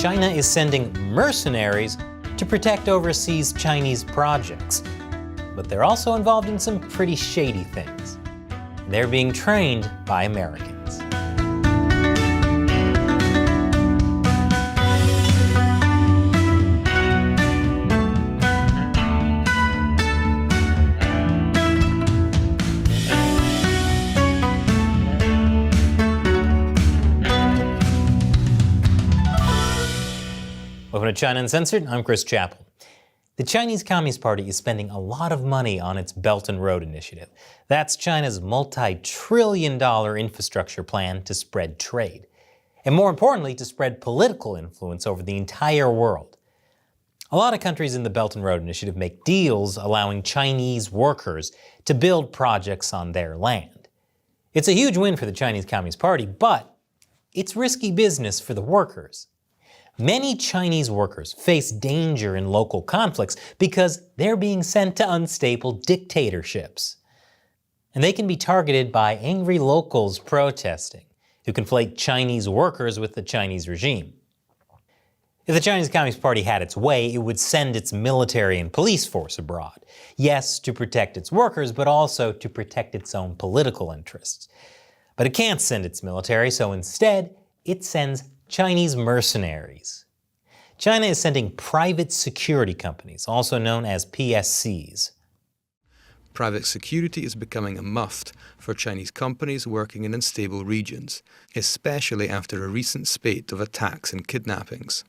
China is sending mercenaries to protect overseas Chinese projects. But they're also involved in some pretty shady things. They're being trained by Americans. Welcome to China Uncensored, I'm Chris Chappell. The Chinese Communist Party is spending a lot of money on its Belt and Road Initiative. That's China's multi-trillion-dollar infrastructure plan to spread trade. And more importantly, to spread political influence over the entire world. A lot of countries in the Belt and Road Initiative make deals allowing Chinese workers to build projects on their land. It's a huge win for the Chinese Communist Party, but it's risky business for the workers. Many Chinese workers face danger in local conflicts because they're being sent to unstable dictatorships. And they can be targeted by angry locals protesting, who conflate Chinese workers with the Chinese regime. If the Chinese Communist Party had its way, it would send its military and police force abroad. Yes, to protect its workers, but also to protect its own political interests. But it can't send its military, so instead, it sends Chinese mercenaries. China is sending private security companies, also known as PSCs. Private security is becoming a must for Chinese companies working in unstable regions, especially after a recent spate of attacks and kidnappings.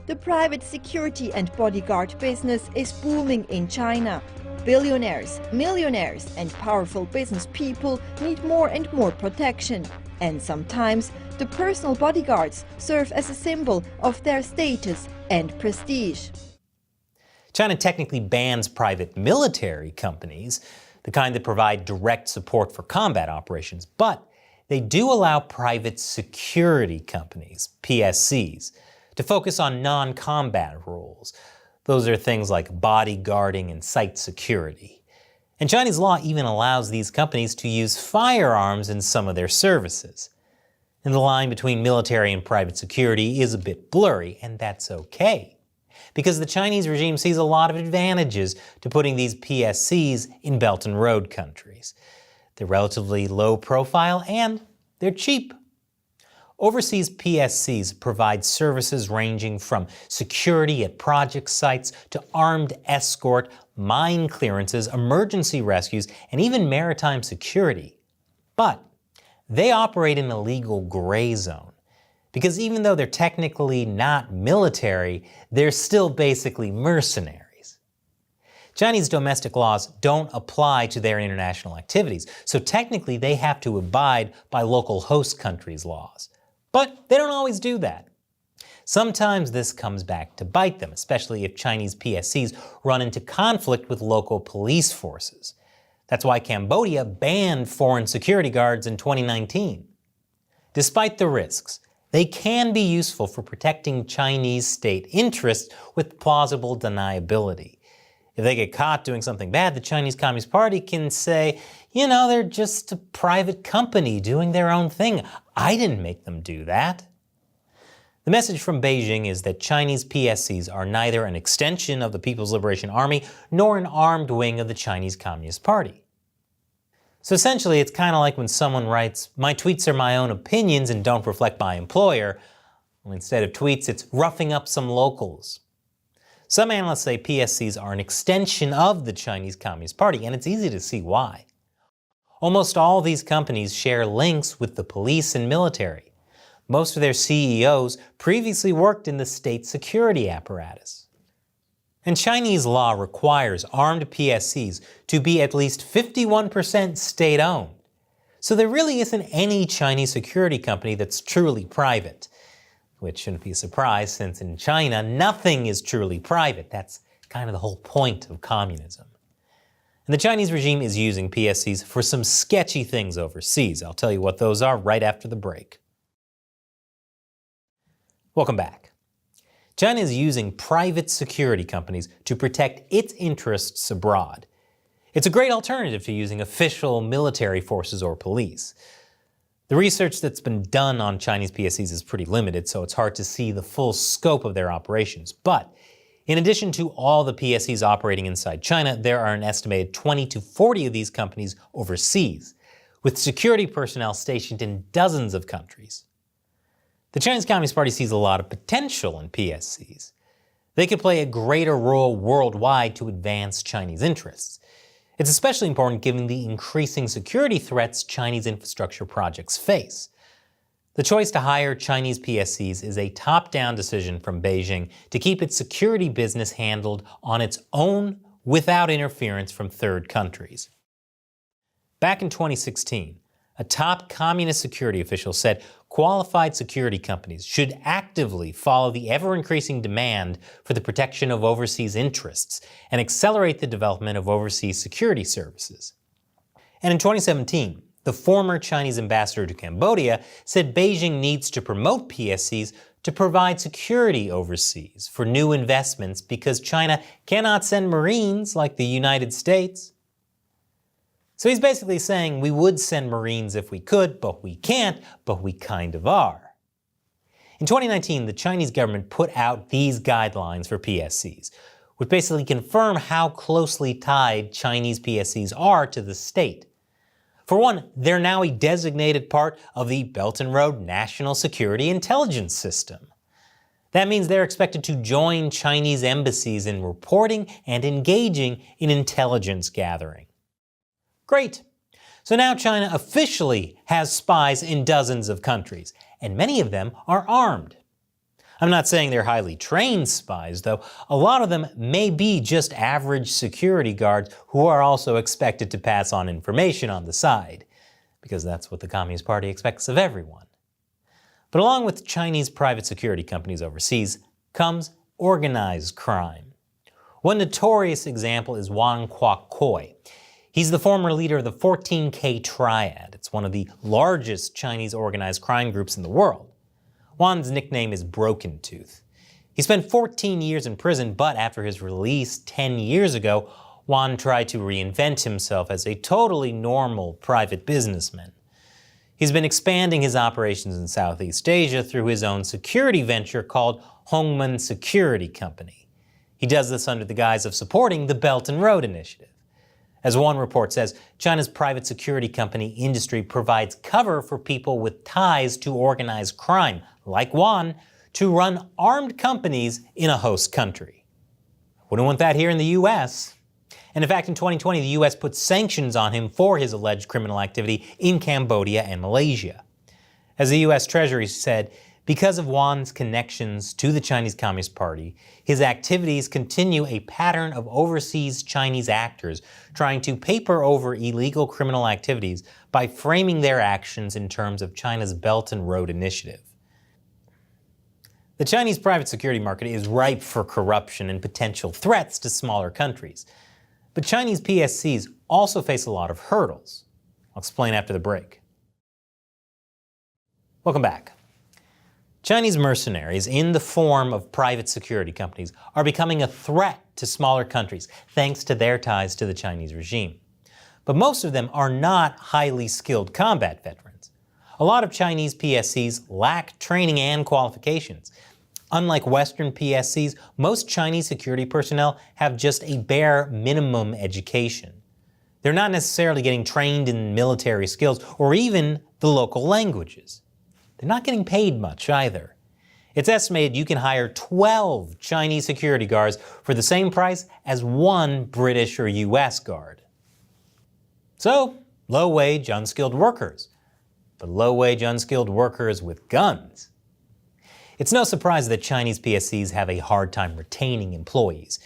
The private security and bodyguard business is booming in China. Billionaires, millionaires and powerful business people need more and more protection. And sometimes the personal bodyguards serve as a symbol of their status and prestige. China technically bans private military companies, the kind that provide direct support for combat operations, but they do allow private security companies, PSCs, to focus on non-combat roles. Those are things like bodyguarding and site security. And Chinese law even allows these companies to use firearms in some of their services. And the line between military and private security is a bit blurry, and that's okay. Because the Chinese regime sees a lot of advantages to putting these PSCs in Belt and Road countries. They're relatively low profile and they're cheap. Overseas PSCs provide services ranging from security at project sites to armed escort, mine clearances, emergency rescues, and even maritime security. But they operate in a legal gray zone, because even though they're technically not military, they're still basically mercenaries. Chinese domestic laws don't apply to their international activities, so technically they have to abide by local host countries' laws. But they don't always do that. Sometimes this comes back to bite them, especially if Chinese PSCs run into conflict with local police forces. That's why Cambodia banned foreign security guards in 2019. Despite the risks, they can be useful for protecting Chinese state interests with plausible deniability. If they get caught doing something bad, the Chinese Communist Party can say, you know, they're just a private company doing their own thing. I didn't make them do that. The message from Beijing is that Chinese PSCs are neither an extension of the People's Liberation Army nor an armed wing of the Chinese Communist Party. So essentially, it's kind of like when someone writes, "My tweets are my own opinions and don't reflect my employer." Well, instead of tweets, it's roughing up some locals. Some analysts say PSCs are an extension of the Chinese Communist Party, and it's easy to see why. Almost all these companies share links with the police and military. Most of their CEOs previously worked in the state security apparatus. And Chinese law requires armed PSCs to be at least 51% state-owned. So there really isn't any Chinese security company that's truly private. Which shouldn't be a surprise, since in China, nothing is truly private. That's kind of the whole point of communism. And the Chinese regime is using PSCs for some sketchy things overseas. I'll tell you what those are right after the break. Welcome back. China is using private security companies to protect its interests abroad. It's a great alternative to using official military forces or police. The research that's been done on Chinese PSCs is pretty limited, so it's hard to see the full scope of their operations. But in addition to all the PSCs operating inside China, there are an estimated 20 to 40 of these companies overseas, with security personnel stationed in dozens of countries. The Chinese Communist Party sees a lot of potential in PSCs. They could play a greater role worldwide to advance Chinese interests. It's especially important given the increasing security threats Chinese infrastructure projects face. The choice to hire Chinese PSCs is a top-down decision from Beijing to keep its security business handled on its own without interference from third countries. Back in 2016, a top communist security official said qualified security companies should actively follow the ever-increasing demand for the protection of overseas interests and accelerate the development of overseas security services. And in 2017, the former Chinese ambassador to Cambodia said Beijing needs to promote PSCs to provide security overseas for new investments because China cannot send Marines like the United States. So he's basically saying we would send Marines if we could, but we can't, but we kind of are. In 2019, the Chinese government put out these guidelines for PSCs, which basically confirm how closely tied Chinese PSCs are to the state. For one, they're now a designated part of the Belt and Road National Security Intelligence System. That means they're expected to join Chinese embassies in reporting and engaging in intelligence gathering. Great! So now China officially has spies in dozens of countries, and many of them are armed. I'm not saying they're highly trained spies, though. A lot of them may be just average security guards who are also expected to pass on information on the side, because that's what the Communist Party expects of everyone. But along with Chinese private security companies overseas comes organized crime. One notorious example is Wan Kuok-koi. He's the former leader of the 14K Triad. It's one of the largest Chinese organized crime groups in the world. Wan's nickname is Broken Tooth. He spent 14 years in prison, but after his release 10 years ago, Wan tried to reinvent himself as a totally normal private businessman. He's been expanding his operations in Southeast Asia through his own security venture called Hongmen Security Company. He does this under the guise of supporting the Belt and Road Initiative. As one report says, China's private security company industry provides cover for people with ties to organized crime, like Wan, to run armed companies in a host country. Wouldn't want that here in the US. And in fact, in 2020, the US put sanctions on him for his alleged criminal activity in Cambodia and Malaysia. As the US Treasury said, because of Wan's connections to the Chinese Communist Party, his activities continue a pattern of overseas Chinese actors trying to paper over illegal criminal activities by framing their actions in terms of China's Belt and Road Initiative. The Chinese private security market is ripe for corruption and potential threats to smaller countries. But Chinese PSCs also face a lot of hurdles. I'll explain after the break. Welcome back. Chinese mercenaries in the form of private security companies are becoming a threat to smaller countries thanks to their ties to the Chinese regime. But most of them are not highly skilled combat veterans. A lot of Chinese PSCs lack training and qualifications. Unlike Western PSCs, most Chinese security personnel have just a bare minimum education. They're not necessarily getting trained in military skills or even the local languages. They're not getting paid much either. It's estimated you can hire 12 Chinese security guards for the same price as one British or US guard. So, low-wage, unskilled workers. But low-wage, unskilled workers with guns. It's no surprise that Chinese PSCs have a hard time retaining employees.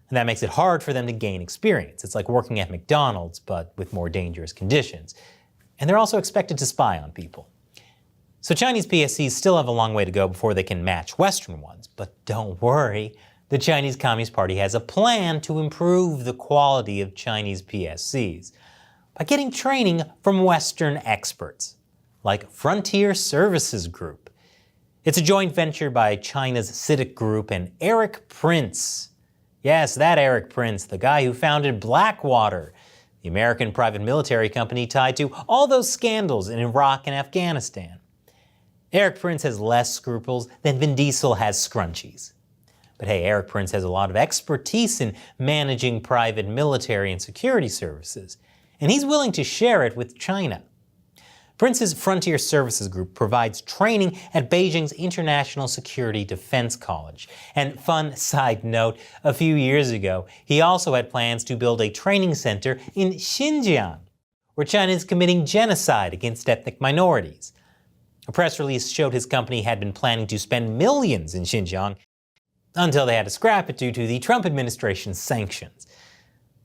And that makes it hard for them to gain experience. It's like working at McDonald's, but with more dangerous conditions. And they're also expected to spy on people. So Chinese PSCs still have a long way to go before they can match Western ones. But don't worry, the Chinese Communist Party has a plan to improve the quality of Chinese PSCs by getting training from Western experts, like Frontier Services Group. It's a joint venture by China's CITIC Group and Eric Prince. Yes, that Eric Prince, the guy who founded Blackwater, the American private military company tied to all those scandals in Iraq and Afghanistan. Eric Prince has less scruples than Vin Diesel has scrunchies. But hey, Eric Prince has a lot of expertise in managing private military and security services, and he's willing to share it with China. Prince's Frontier Services Group provides training at Beijing's International Security Defense College. And fun side note, a few years ago, he also had plans to build a training center in Xinjiang, where China is committing genocide against ethnic minorities. A press release showed his company had been planning to spend millions in Xinjiang until they had to scrap it due to the Trump administration's sanctions.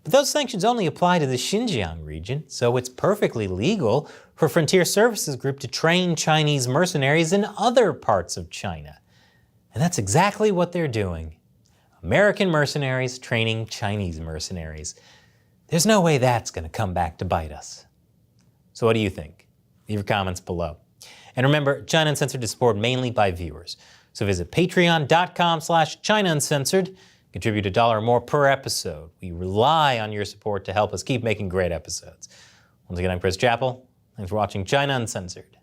But those sanctions only apply to the Xinjiang region, so it's perfectly legal for Frontier Services Group to train Chinese mercenaries in other parts of China. And that's exactly what they're doing. American mercenaries training Chinese mercenaries. There's no way that's going to come back to bite us. So what do you think? Leave your comments below. And remember, China Uncensored is supported mainly by viewers. So visit patreon.com/China Uncensored. Contribute $1 or more per episode. We rely on your support to help us keep making great episodes. Once again, I'm Chris Chappell. Thanks for watching China Uncensored.